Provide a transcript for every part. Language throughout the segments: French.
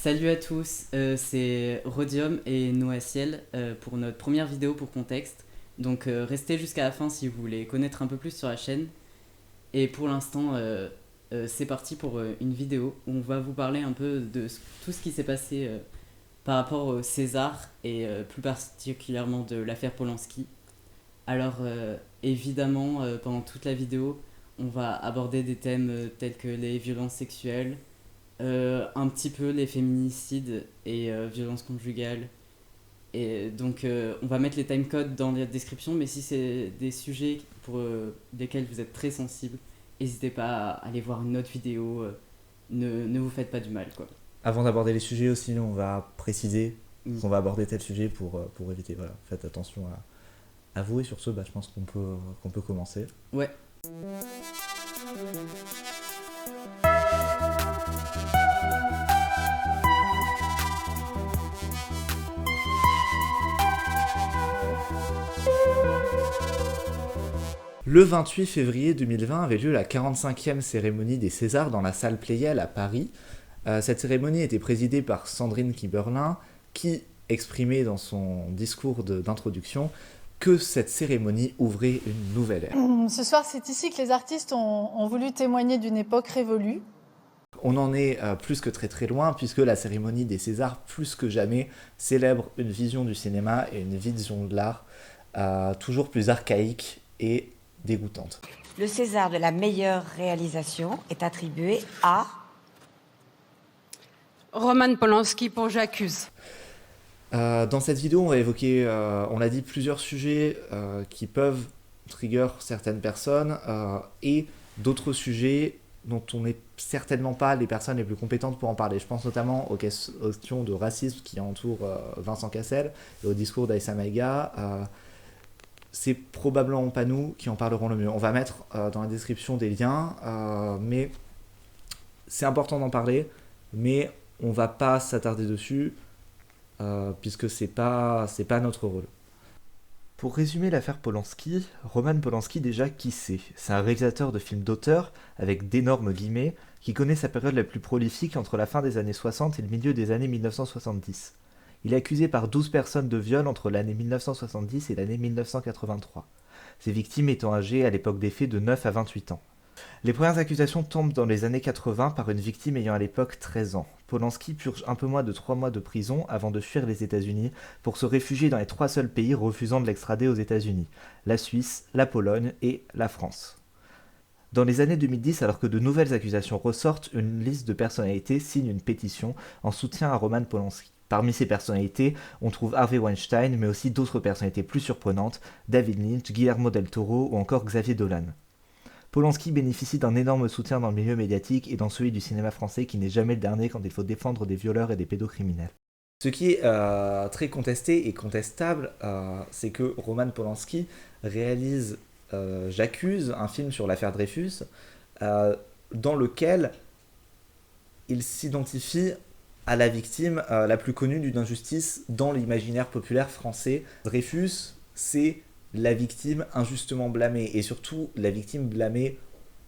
Salut à tous, c'est Rhodium et Noaciel pour notre première vidéo pour contexte. Donc restez jusqu'à la fin si vous voulez connaître un peu plus sur la chaîne. Et pour l'instant, c'est parti pour une vidéo où on va vous parler un peu de tout ce qui s'est passé par rapport au César et plus particulièrement de l'affaire Polanski. Alors évidemment, pendant toute la vidéo, on va aborder des thèmes tels que les violences sexuelles, un petit peu les féminicides et violences conjugales. Et donc, on va mettre les timecodes dans la description, mais si c'est des sujets pour lesquels vous êtes très sensible, n'hésitez pas à aller voir une autre vidéo. Ne vous faites pas du mal, quoi. Avant d'aborder les sujets aussi, on va préciser Mm. qu'on va aborder tel sujet pour éviter. Voilà, faites attention à vous et sur ce, je pense qu'on peut commencer. Ouais. Le 28 février 2020 avait lieu la 45e cérémonie des Césars dans la salle Pleyel à Paris. Cette cérémonie était présidée par Sandrine Kiberlin, qui exprimait dans son discours d'introduction que cette cérémonie ouvrait une nouvelle ère. Ce soir, c'est ici que les artistes ont voulu témoigner d'une époque révolue. On en est plus que très très loin, puisque la cérémonie des Césars, plus que jamais, célèbre une vision du cinéma et une vision de l'art toujours plus archaïque et dégoûtante. Le César de la meilleure réalisation est attribué à Roman Polanski pour J'accuse. Dans cette vidéo, on va évoquer, on l'a dit, plusieurs sujets qui peuvent trigger certaines personnes et d'autres sujets dont on n'est certainement pas les personnes les plus compétentes pour en parler. Je pense notamment aux questions de racisme qui entourent Vincent Cassel et au discours d'Aïssa Maïga. C'est probablement pas nous qui en parlerons le mieux. On va mettre dans la description des liens, mais c'est important d'en parler, mais on va pas s'attarder dessus. Puisque c'est pas notre rôle. Pour résumer l'affaire Polanski, Roman Polanski déjà qui c'est ? C'est un réalisateur de films d'auteur, avec d'énormes guillemets, qui connaît sa période la plus prolifique entre la fin des années 60 et le milieu des années 1970. Il est accusé par 12 personnes de viol entre l'année 1970 et l'année 1983, ses victimes étant âgées à l'époque des faits de 9 à 28 ans. Les premières accusations tombent dans les années 80 par une victime ayant à l'époque 13 ans. Polanski purge un peu moins de 3 mois de prison avant de fuir les États-Unis pour se réfugier dans les 3 seuls pays refusant de l'extrader aux États-Unis, la Suisse, la Pologne et la France. Dans les années 2010, alors que de nouvelles accusations ressortent, une liste de personnalités signe une pétition en soutien à Roman Polanski. Parmi ces personnalités, on trouve Harvey Weinstein, mais aussi d'autres personnalités plus surprenantes, David Lynch, Guillermo del Toro ou encore Xavier Dolan. Polanski bénéficie d'un énorme soutien dans le milieu médiatique et dans celui du cinéma français qui n'est jamais le dernier quand il faut défendre des violeurs et des pédocriminels. Ce qui est très contesté et contestable, c'est que Roman Polanski réalise J'accuse, un film sur l'affaire Dreyfus, dans lequel il s'identifie à la victime la plus connue d'une injustice dans l'imaginaire populaire français. Dreyfus, c'est la victime injustement blâmée, et surtout la victime blâmée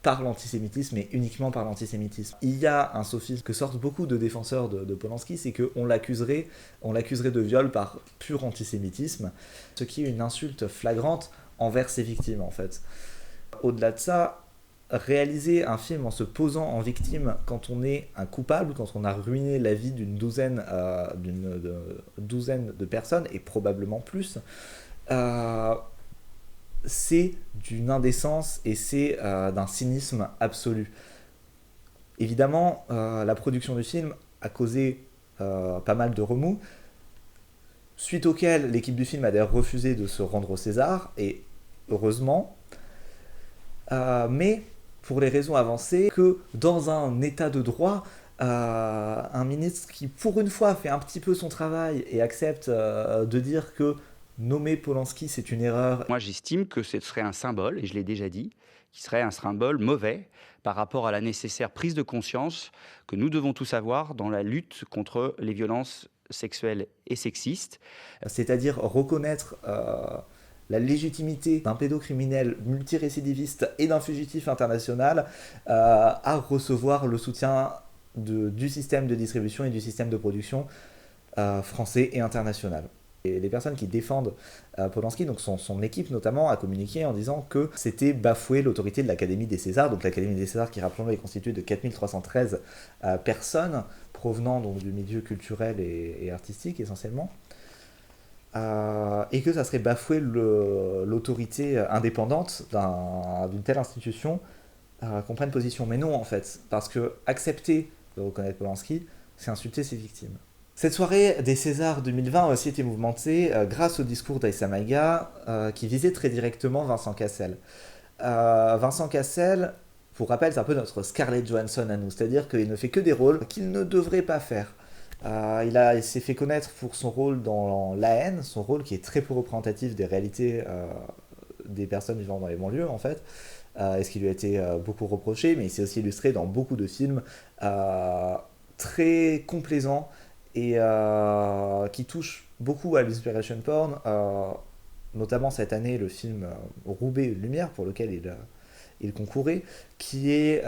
par l'antisémitisme et uniquement par l'antisémitisme. Il y a un sophisme que sortent beaucoup de défenseurs de Polanski, c'est qu'on l'accuserait de viol par pur antisémitisme, ce qui est une insulte flagrante envers ses victimes en fait. Au-delà de ça, réaliser un film en se posant en victime quand on est un coupable, quand on a ruiné la vie d'une douzaine de personnes, et probablement plus, c'est d'une indécence et c'est d'un cynisme absolu. Évidemment, la production du film a causé pas mal de remous, suite auquel l'équipe du film a d'ailleurs refusé de se rendre au César, et heureusement, mais pour les raisons avancées, que dans un état de droit, un ministre qui pour une fois fait un petit peu son travail et accepte de dire que nommer Polanski, c'est une erreur. Moi, j'estime que ce serait un symbole, et je l'ai déjà dit, qui serait un symbole mauvais par rapport à la nécessaire prise de conscience que nous devons tous avoir dans la lutte contre les violences sexuelles et sexistes. C'est-à-dire reconnaître la légitimité d'un pédocriminel multirécidiviste et d'un fugitif international à recevoir le soutien du système de distribution et du système de production français et international. Et les personnes qui défendent Polanski, donc son équipe notamment, a communiqué en disant que c'était bafouer l'autorité de l'Académie des Césars. Donc l'Académie des Césars, qui rappelons-le, est constituée de 4313 personnes provenant donc du milieu culturel et artistique essentiellement. Et que ça serait bafouer l'autorité indépendante d'une telle institution qu'on prenne position. Mais non, en fait, parce que accepter de reconnaître Polanski, c'est insulter ses victimes. Cette soirée des Césars 2020 a aussi été mouvementée grâce au discours d'Aïssa Maïga qui visait très directement Vincent Cassel. Vincent Cassel, pour rappel, c'est un peu notre Scarlett Johansson à nous, c'est-à-dire qu'il ne fait que des rôles qu'il ne devrait pas faire. Il s'est fait connaître pour son rôle dans La Haine, son rôle qui est très peu représentatif des réalités des personnes vivant dans les banlieues en fait, et ce qui lui a été beaucoup reproché, mais il s'est aussi illustré dans beaucoup de films très complaisants et qui touchent beaucoup à l'inspiration porn, notamment cette année le film Roubaix Lumière pour lequel il concourait, qui est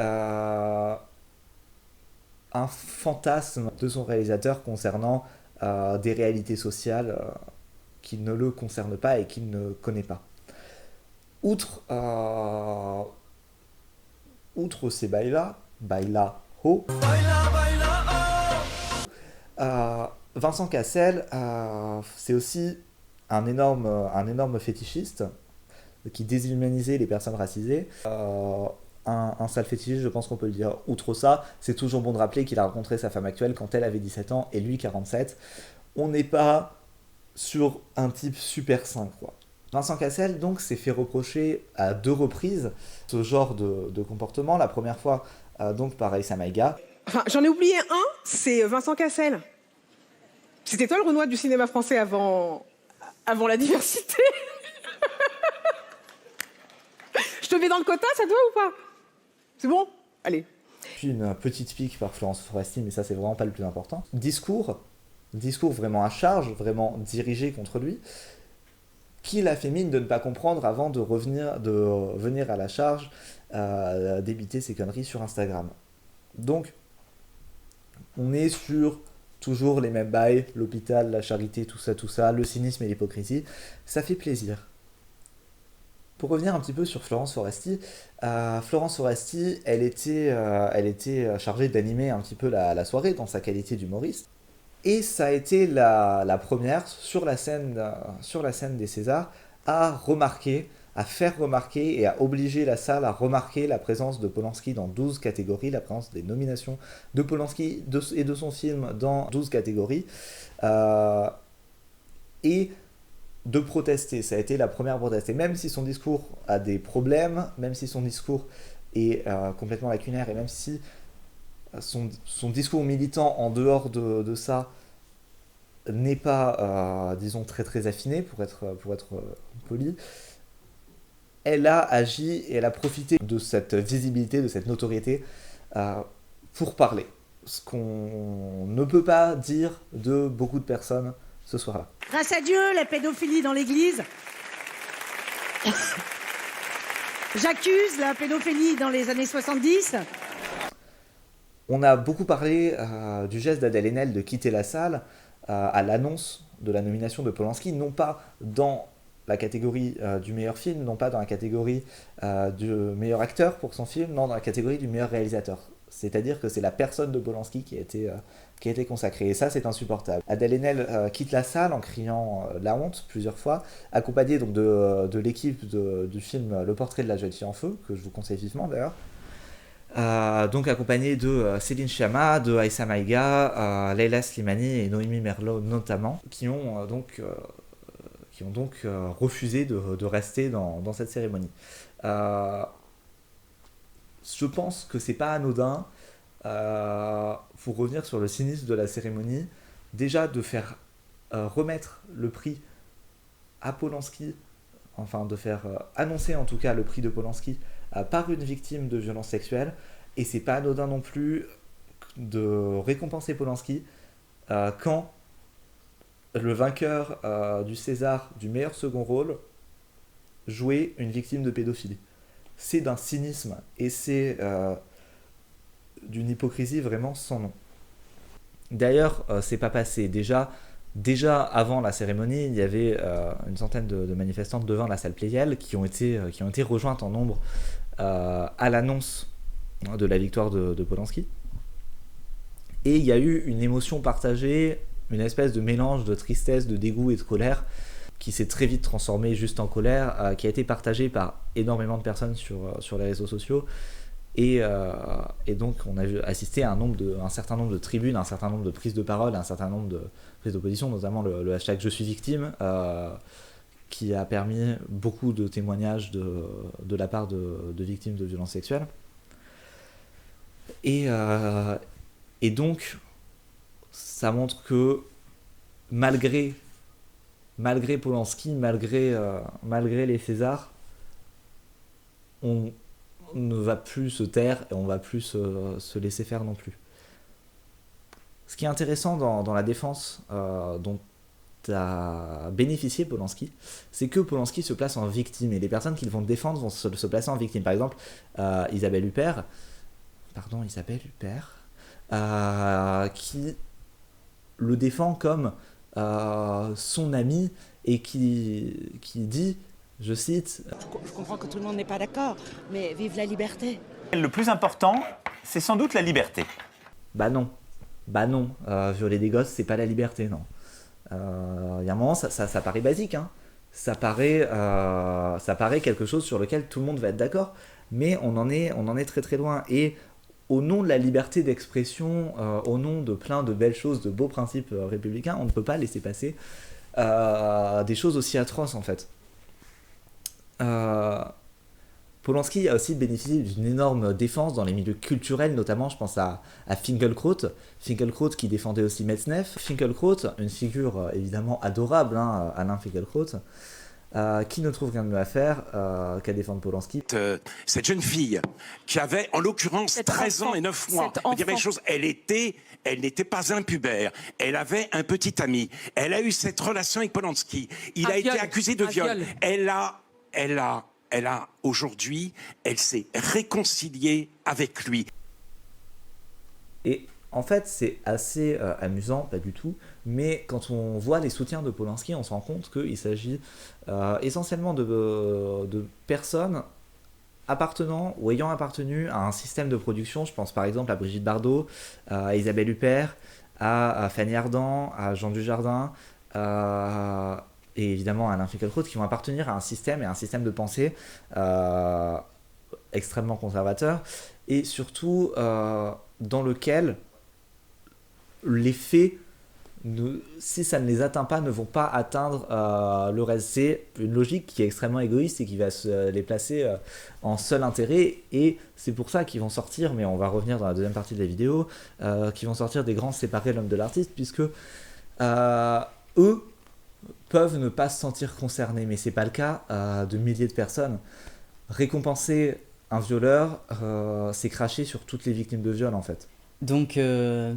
un fantasme de son réalisateur concernant des réalités sociales qui ne le concernent pas et qu'il ne connaît pas. Outre ces baila ho, Vincent Cassel, c'est aussi un énorme fétichiste qui déshumanisait les personnes racisées. Un sale fétichiste, je pense qu'on peut le dire. Outre ça, c'est toujours bon de rappeler qu'il a rencontré sa femme actuelle quand elle avait 17 ans et lui 47. On n'est pas sur un type super sain, quoi. Vincent Cassel, donc, s'est fait reprocher à 2 reprises ce genre de comportement. La première fois, donc, par Aïssa Maïga. Enfin, j'en ai oublié un, c'est Vincent Cassel. C'était toi le Renoir du cinéma français avant la diversité. Je te mets dans le quota, ça te va ou pas? C'est bon? Allez. Puis une petite pique par Florence Foresti, mais ça c'est vraiment pas le plus important. Discours vraiment à charge, vraiment dirigé contre lui, qu'il a fait mine de ne pas comprendre avant de venir à la charge débiter ses conneries sur Instagram. Donc, on est sur toujours les mêmes bails, l'hôpital, la charité, tout ça, le cynisme et l'hypocrisie. Ça fait plaisir. Pour revenir un petit peu sur Florence Foresti, elle était chargée d'animer un petit peu la soirée dans sa qualité d'humoriste. Et ça a été la première sur la scène des Césars à faire remarquer et à obliger la salle à remarquer la présence de Polanski dans 12 catégories, la présence des nominations de Polanski et de son film dans 12 catégories. Et de protester, ça a été la première à protester, même si son discours a des problèmes, même si son discours est complètement lacunaire, et même si son discours militant en dehors de ça n'est pas, disons, très très affiné, pour être poli, elle a agi et elle a profité de cette visibilité, de cette notoriété pour parler. Ce qu'on ne peut pas dire de beaucoup de personnes ce soir-là. Grâce à Dieu, la pédophilie dans l'église. J'accuse la pédophilie dans les années 70. On a beaucoup parlé du geste d'Adèle Haenel de quitter la salle à l'annonce de la nomination de Polanski, non pas dans la catégorie du meilleur film, non pas dans la catégorie du meilleur acteur pour son film, non, dans la catégorie du meilleur réalisateur. C'est-à-dire que c'est la personne de Polanski qui a été consacrée. Et ça, c'est insupportable. Adèle Haenel quitte la salle en criant la honte plusieurs fois, accompagnée donc de l'équipe du film Le Portrait de la jeune fille en feu, que je vous conseille vivement d'ailleurs. Donc accompagnée de Céline Sciamma, de Aïssa Maïga, Leila Slimani et Noémie Merlot notamment, qui ont donc refusé de rester dans cette cérémonie. Je pense que c'est pas anodin, pour revenir sur le cynisme de la cérémonie, déjà de faire remettre le prix à Polanski, enfin de faire annoncer en tout cas le prix de Polanski par une victime de violences sexuelles, et c'est pas anodin non plus de récompenser Polanski quand le vainqueur du César du meilleur second rôle jouait une victime de pédophilie. C'est d'un cynisme et c'est d'une hypocrisie vraiment sans nom. D'ailleurs, c'est pas passé. Déjà avant la cérémonie, il y avait une centaine de manifestantes devant la salle Pleyel qui ont été rejointes en nombre à l'annonce de la victoire de Polanski. Et il y a eu une émotion partagée, une espèce de mélange de tristesse, de dégoût et de colère qui s'est très vite transformée juste en colère, qui a été partagée par énormément de personnes sur les réseaux sociaux. Et donc on a assisté à un certain nombre de tribunes, un certain nombre de prises de parole, un certain nombre de prises d'opposition, notamment le hashtag Je suis victime, qui a permis beaucoup de témoignages de la part de victimes de violences sexuelles. Et donc ça montre que malgré Polanski, malgré les Césars, on ne va plus se taire et on va plus se laisser faire non plus. Ce qui est intéressant dans la défense dont a bénéficié Polanski, c'est que Polanski se place en victime et les personnes qui le vont défendre vont se placer en victime. Par exemple, Isabelle Huppert, qui le défend comme son ami et qui dit, je cite... Je comprends que tout le monde n'est pas d'accord, mais vive la liberté. Le plus important, c'est sans doute la liberté. Bah non, violer des gosses, c'est pas la liberté, non. Il y a un moment, ça paraît basique, hein. Ça paraît quelque chose sur lequel tout le monde va être d'accord, mais on en est très très loin. Et au nom de la liberté d'expression, au nom de plein de belles choses, de beaux principes républicains, on ne peut pas laisser passer des choses aussi atroces en fait. Polanski a aussi bénéficié d'une énorme défense dans les milieux culturels, notamment je pense à Finkielkraut qui défendait aussi Metznef. Finkielkraut, une figure évidemment adorable, hein, Alain Finkielkraut, qui ne trouve rien de mieux à faire qu'à défendre Polanski. Cette jeune fille qui avait en l'occurrence 13 ans et 9 mois, je dirais une chose, elle n'était pas impubère, elle avait un petit ami, elle a eu cette relation avec Polanski, il a été accusé de viol. Elle a aujourd'hui, elle s'est réconciliée avec lui. Et en fait, c'est assez amusant, pas du tout, mais quand on voit les soutiens de Polanski, on se rend compte qu'il s'agit essentiellement de personnes appartenant ou ayant appartenu à un système de production. Je pense par exemple à Brigitte Bardot, à Isabelle Huppert, à Fanny Ardant, à Jean Dujardin, et évidemment à Alain Finkielkraut, qui vont appartenir à un système et un système de pensée extrêmement conservateur, et surtout dans lequel les faits, si ça ne les atteint pas, ne vont pas atteindre le reste. C'est une logique qui est extrêmement égoïste et qui va les placer en seul intérêt, et c'est pour ça qu'ils vont sortir, mais on va revenir dans la deuxième partie de la vidéo, qu'ils vont sortir des grands séparés l'homme de l'artiste, puisque eux peuvent ne pas se sentir concernés, mais c'est pas le cas de milliers de personnes. Récompenser un violeur, c'est cracher sur toutes les victimes de viol en fait. Donc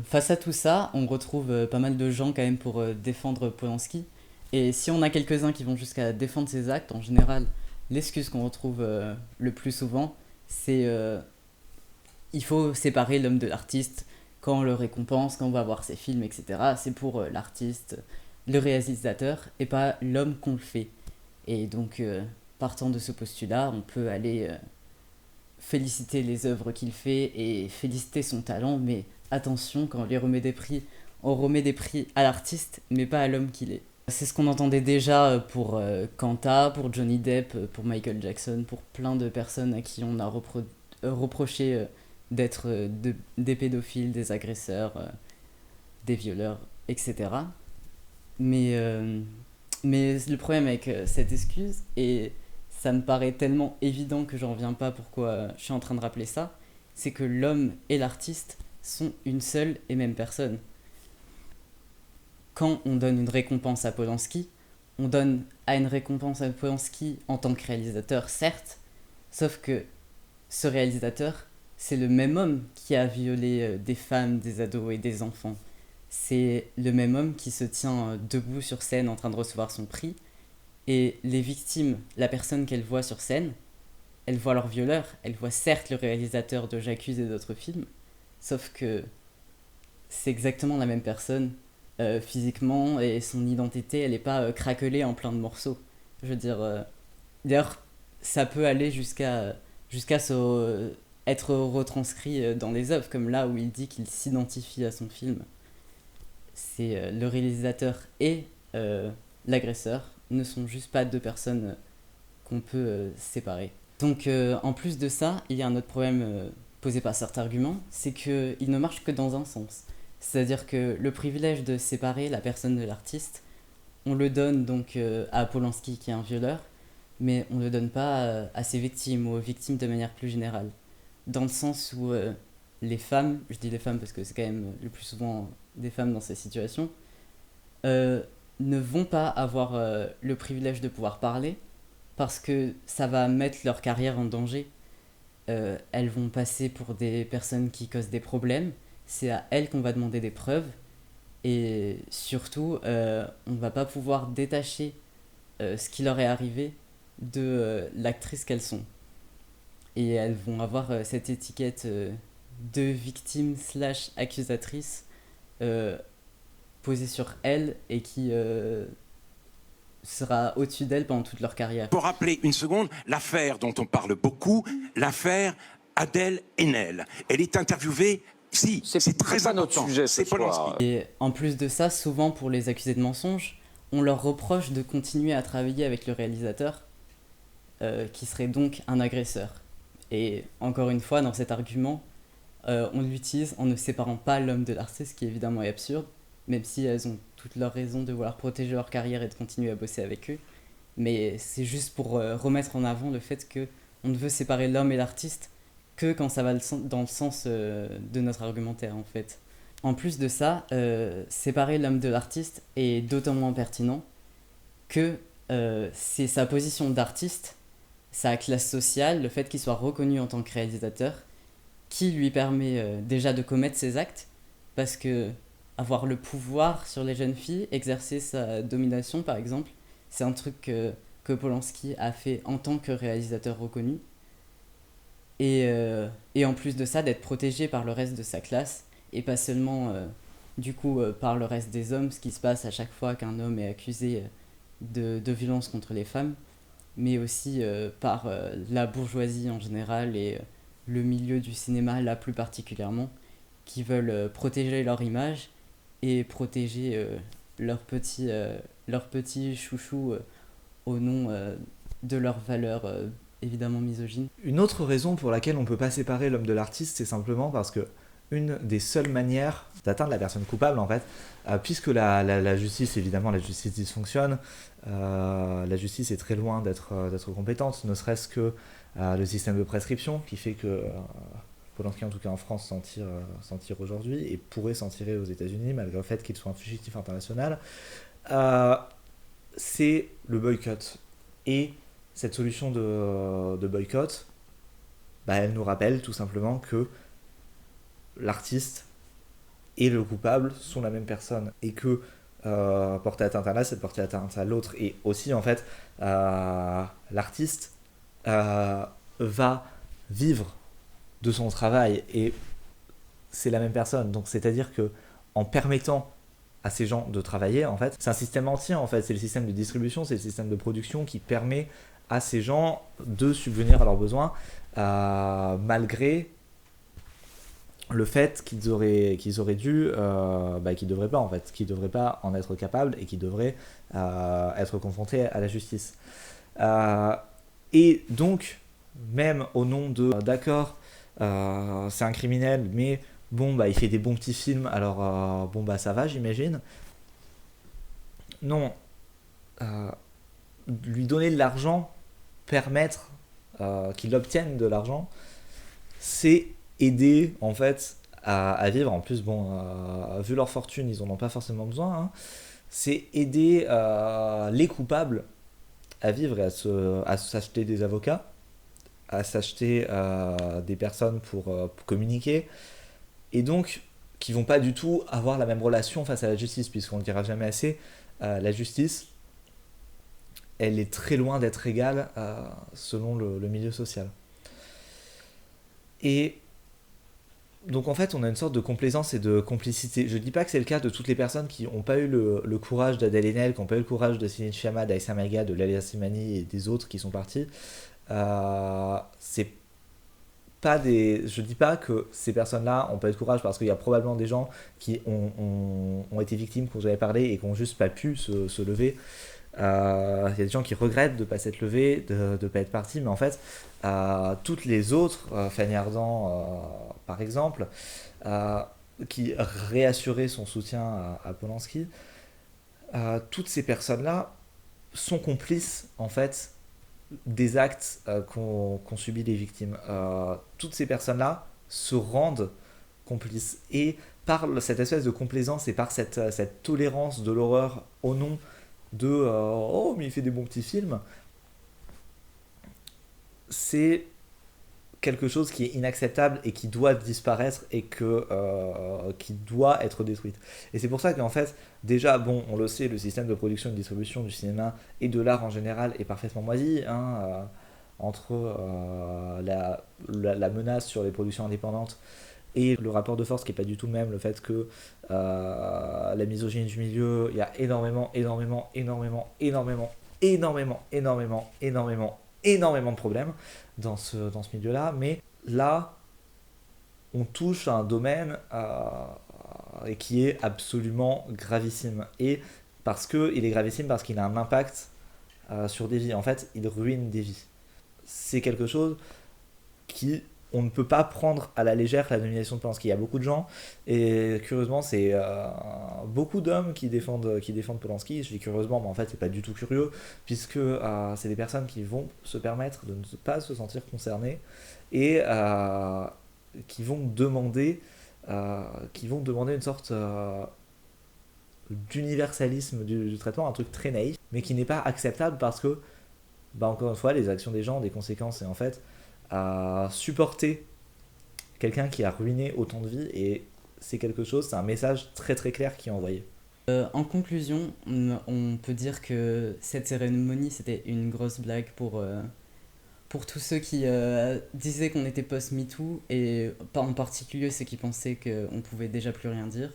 face à tout ça, on retrouve pas mal de gens quand même pour défendre Polanski. Et si on a quelques-uns qui vont jusqu'à défendre ses actes, en général, l'excuse qu'on retrouve le plus souvent, c'est il faut séparer l'homme de l'artiste. Quand on le récompense, quand on va voir ses films, etc., c'est pour l'artiste, le réalisateur, et pas l'homme qu'on le fait. Et donc, partant de ce postulat, on peut aller féliciter les œuvres qu'il fait et féliciter son talent, mais attention, quand on lui remet des prix, on remet des prix à l'artiste, mais pas à l'homme qu'il est. C'est ce qu'on entendait déjà pour Kanta, pour Johnny Depp, pour Michael Jackson, pour plein de personnes à qui on a reproché d'être des pédophiles, des agresseurs, des violeurs, etc. Mais le problème avec cette excuse, et ça me paraît tellement évident que j'en reviens pas pourquoi je suis en train de rappeler ça, c'est que l'homme et l'artiste sont une seule et même personne. Quand on donne une récompense à Polanski, on donne une récompense à Polanski en tant que réalisateur, certes, sauf que ce réalisateur, c'est le même homme qui a violé des femmes, des ados et des enfants. C'est le même homme qui se tient debout sur scène en train de recevoir son prix. Et les victimes, la personne qu'elles voient sur scène, elles voient leur violeur, elles voient certes le réalisateur de J'accuse et d'autres films, sauf que c'est exactement la même personne physiquement, et son identité, elle n'est pas craquelée en plein de morceaux. Je veux dire, d'ailleurs, ça peut aller jusqu'à être retranscrit dans les œuvres, comme là où il dit qu'il s'identifie à son film. C'est le réalisateur et l'agresseur ne sont juste pas deux personnes qu'on peut séparer. Donc en plus de ça, il y a un autre problème posé par cet argument, c'est qu'il ne marche que dans un sens. C'est-à-dire que le privilège de séparer la personne de l'artiste, on le donne donc à Polanski qui est un violeur, mais on ne le donne pas à ses victimes ou aux victimes de manière plus générale. Dans le sens où les femmes, je dis les femmes parce que c'est quand même le plus souvent des femmes dans ces situations, ne vont pas avoir le privilège de pouvoir parler parce que ça va mettre leur carrière en danger. Elles vont passer pour des personnes qui causent des problèmes, c'est à elles qu'on va demander des preuves, et surtout on va pas pouvoir détacher ce qui leur est arrivé de l'actrice qu'elles sont. Et elles vont avoir cette étiquette de victime / accusatrice posée sur elles et qui sera au-dessus d'elles pendant toute leur carrière. Pour rappeler une seconde, l'affaire dont on parle beaucoup, l'affaire Adèle Haenel. Elle est interviewée. Si, c'est très important. Notre sujet, c'est Polanski. Et en plus de ça, souvent pour les accusés de mensonge, on leur reproche de continuer à travailler avec le réalisateur, qui serait donc un agresseur. Et encore une fois, dans cet argument, on l'utilise en ne séparant pas l'homme de l'artiste, ce qui évidemment est absurde, même si elles ont toutes leurs raisons de vouloir protéger leur carrière et de continuer à bosser avec eux. Mais c'est juste pour remettre en avant le fait qu'on ne veut séparer l'homme et l'artiste que quand ça va dans le sens de notre argumentaire, en fait. En plus de ça, séparer l'homme de l'artiste est d'autant moins pertinent que c'est sa position d'artiste, sa classe sociale, le fait qu'il soit reconnu en tant que réalisateur, qui lui permet déjà de commettre ses actes, parce que avoir le pouvoir sur les jeunes filles, exercer sa domination par exemple, c'est un truc que Polanski a fait en tant que réalisateur reconnu. Et en plus de ça, d'être protégé par le reste de sa classe, et pas seulement par le reste des hommes, ce qui se passe à chaque fois qu'un homme est accusé de violence contre les femmes, mais aussi par la bourgeoisie en général et le milieu du cinéma là plus particulièrement, qui veulent protéger leur image et protéger leurs petits chouchous au nom de leurs valeurs évidemment misogynes. Une autre raison pour laquelle on ne peut pas séparer l'homme de l'artiste, c'est simplement parce que une des seules manières d'atteindre la personne coupable, en fait, puisque la justice, évidemment, la justice dysfonctionne, la justice est très loin d'être compétente, ne serait-ce que le système de prescription qui fait que Polanski, en tout cas en France, s'en tire aujourd'hui et pourrait s'en tirer aux États-Unis malgré le fait qu'il soit un fugitif international. C'est le boycott. Et cette solution de boycott, elle nous rappelle tout simplement que l'artiste et le coupable sont la même personne et que porter atteinte à l'un, c'est porter atteinte à l'autre. Et aussi, en fait, l'artiste va vivre de son travail et c'est la même personne. Donc, c'est-à-dire que en permettant à ces gens de travailler, en fait, c'est un système entier, en fait. C'est le système de distribution, c'est le système de production qui permet à ces gens de subvenir à leurs besoins malgré le fait qu'ils auraient dû, qu'ils devraient pas en fait, qu'ils devraient pas en être capables et qu'ils devraient être confrontés à la justice. Et donc, même au nom de d'accord, c'est un criminel, mais bon, il fait des bons petits films, alors ça va, j'imagine. Non, lui donner de l'argent, permettre qu'il obtienne de l'argent, c'est aider en fait à vivre. En plus, vu leur fortune, ils en ont pas forcément besoin, hein. C'est aider les coupables à vivre et à s'acheter des avocats, à s'acheter des personnes pour communiquer, et donc qui vont pas du tout avoir la même relation face à la justice, puisqu'on ne le dira jamais assez, la justice, elle est très loin d'être égale selon le milieu social. Et Donc en fait, on a une sorte de complaisance et de complicité. Je dis pas que c'est le cas de toutes les personnes qui n'ont pas eu le courage d'Adèle Haenel, qui n'ont pas eu le courage de Céline Sciamma, d'Aïssa Maïga, de Lalia Slimani et des autres qui sont partis. C'est pas des... Je dis pas que ces personnes-là n'ont pas eu de courage, parce qu'il y a probablement des gens qui ont été victimes, qu'on j'avais parlé, et qui n'ont juste pas pu se lever. Il y a des gens qui regrettent de ne pas s'être levés, de ne pas être partis, mais en fait, toutes les autres, Fanny Ardant par exemple, qui réassurait son soutien à Polanski, toutes ces personnes-là sont complices en fait des actes qu'ont subi les victimes. Toutes ces personnes-là se rendent complices, et par cette espèce de complaisance et par cette tolérance de l'horreur au nom de oh mais il fait des bons petits films, c'est quelque chose qui est inacceptable et qui doit disparaître et qui doit être détruite. Et c'est pour ça qu'en fait, déjà, bon, on le sait, le système de production et de distribution du cinéma et de l'art en général est parfaitement moisi, hein, entre la menace sur les productions indépendantes et le rapport de force qui n'est pas du tout le même, le fait que la misogynie du milieu, il y a énormément de problèmes dans ce milieu-là, mais là, on touche à un domaine qui est absolument gravissime. Et il est gravissime parce qu'il a un impact sur des vies. En fait, il ruine des vies. C'est quelque chose on ne peut pas prendre à la légère la nomination de Polanski. Il y a beaucoup de gens, et curieusement, c'est beaucoup d'hommes qui défendent Polanski. Je dis curieusement, mais en fait, c'est pas du tout curieux, puisque c'est des personnes qui vont se permettre de ne pas se sentir concernées et qui vont demander une sorte d'universalisme du traitement, un truc très naïf, mais qui n'est pas acceptable parce que, encore une fois, les actions des gens ont des conséquences, et en fait, à supporter quelqu'un qui a ruiné autant de vies, et c'est un message très très clair qui est envoyé. En conclusion, on peut dire que cette cérémonie, c'était une grosse blague pour tous ceux qui disaient qu'on était post-MeToo, et en particulier ceux qui pensaient qu'on pouvait déjà plus rien dire,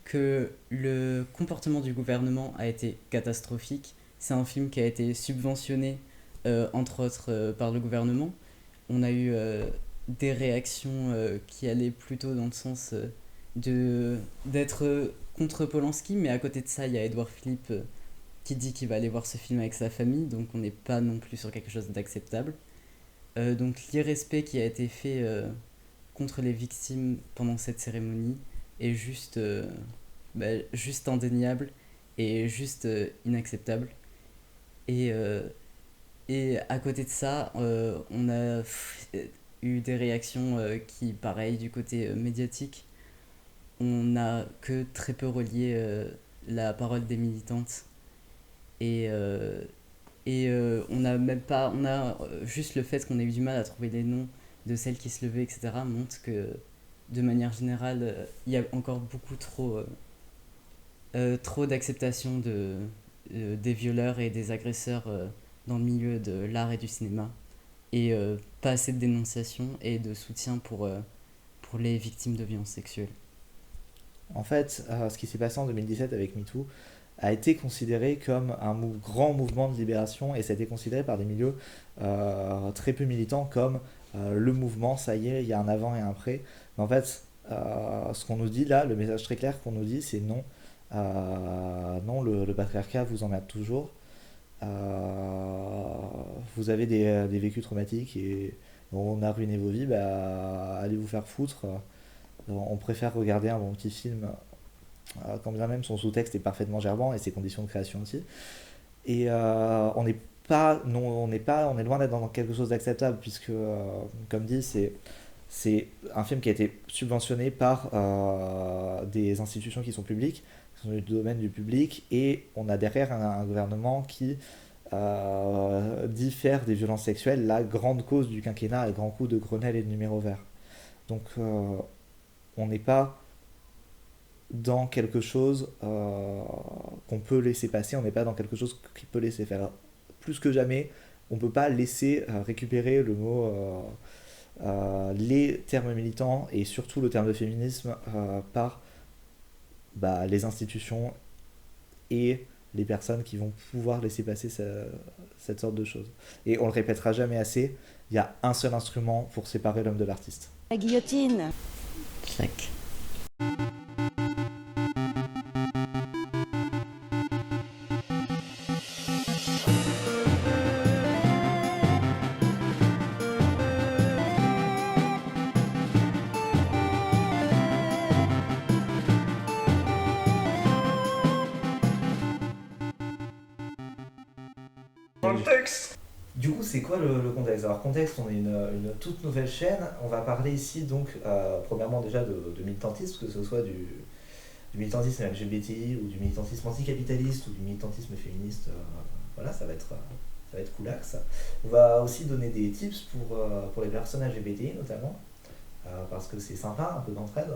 que le comportement du gouvernement a été catastrophique. C'est un film qui a été subventionné, entre autres, par le gouvernement. On a eu des réactions qui allaient plutôt dans le sens d'être contre Polanski, mais à côté de ça, il y a Édouard Philippe qui dit qu'il va aller voir ce film avec sa famille, donc on n'est pas non plus sur quelque chose d'acceptable. Donc l'irrespect qui a été fait contre les victimes pendant cette cérémonie est juste indéniable et juste inacceptable. Et à côté de ça, on a eu des réactions qui, pareil, du côté médiatique, on n'a que très peu relié la parole des militantes. Et on a juste le fait qu'on ait eu du mal à trouver les noms de celles qui se levaient, etc., montre que, de manière générale, il y a encore beaucoup trop d'acceptation des violeurs et des agresseurs dans le milieu de l'art et du cinéma, et pas assez de dénonciation et de soutien pour les victimes de violences sexuelles. En fait, ce qui s'est passé en 2017 avec MeToo a été considéré comme un grand mouvement de libération, et ça a été considéré par des milieux très peu militants comme le mouvement, ça y est, il y a un avant et un après. Mais en fait, ce qu'on nous dit là, le message très clair qu'on nous dit, c'est non. Non, le patriarcat vous emmerde toujours. Vous avez des vécus traumatiques et on a ruiné vos vies, allez vous faire foutre. On préfère regarder un bon petit film, quand bien même son sous-texte est parfaitement gerbant, et ses conditions de création aussi. Et on est loin d'être dans quelque chose d'acceptable, puisque, comme dit, c'est un film qui a été subventionné par des institutions qui sont publiques, qui sont du domaine du public, et on a derrière un gouvernement qui dit faire des violences sexuelles la grande cause du quinquennat, et grand coup de Grenelle et de numéro vert. Donc on n'est pas dans quelque chose qu'on peut laisser passer, on n'est pas dans quelque chose qui peut laisser faire. Plus que jamais, on ne peut pas laisser récupérer le mot les termes militants et surtout le terme de féminisme par les institutions et les personnes qui vont pouvoir laisser passer cette sorte de choses. Et on le répétera jamais assez, il y a un seul instrument pour séparer l'homme de l'artiste. La guillotine. Clac. Contexte. Du coup, c'est quoi le contexte? Alors, contexte, on est une toute nouvelle chaîne. On va parler ici, donc, premièrement déjà de militantisme, que ce soit du militantisme LGBTI ou du militantisme anticapitaliste ou du militantisme féministe. Voilà, ça va être coolax. On va aussi donner des tips pour les personnes LGBTI notamment, parce que c'est sympa, un peu d'entraide.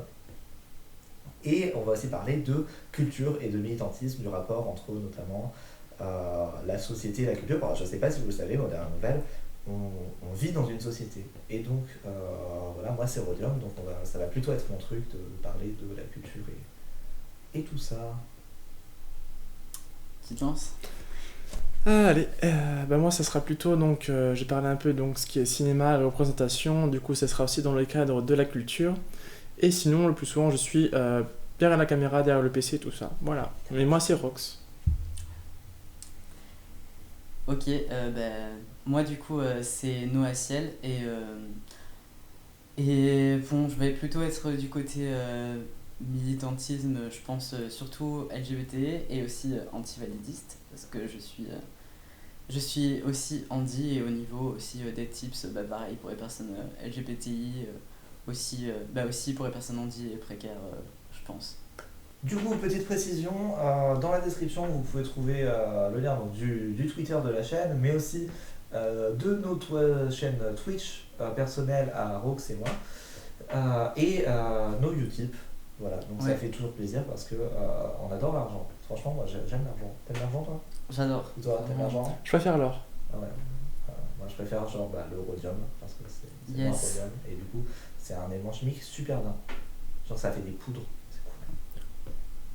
Et on va aussi parler de culture et de militantisme, du rapport entre notamment la société et la culture. Alors, je ne sais pas si vous le savez, dans Dernière Nouvelle, on vit dans une société. Et donc, voilà, moi c'est Rhodium, donc ça va plutôt être mon truc de parler de la culture et tout ça. Qui te lance? Allez, moi ça sera plutôt, donc j'ai parlé un peu donc ce qui est cinéma et représentation, du coup ça sera aussi dans le cadre de la culture. Et sinon, le plus souvent, je suis derrière la caméra, derrière le PC, tout ça. Voilà. Mais moi, c'est Rox. Ok, moi du coup c'est Noaciel et bon, je vais plutôt être du côté militantisme, je pense surtout LGBT et aussi anti-validiste parce que je suis aussi handi et au niveau aussi des tips, pareil pour les personnes LGBTI, aussi pour les personnes handi et précaires, je pense. Du coup, petite précision, dans la description, vous pouvez trouver le lien donc, du Twitter de la chaîne, mais aussi de notre chaîne Twitch personnelle à Rox et moi, et nos Utip. Voilà, donc ça fait toujours plaisir parce que on adore l'argent. Franchement, moi j'aime l'argent. T'aimes l'argent, toi? J'adore. Toi, t'aimes l'argent? Je préfère l'or. Ah ouais. Moi je préfère genre le rhodium parce que c'est moins rhodium et du coup c'est un élément chimique super bien. Genre ça fait des poudres.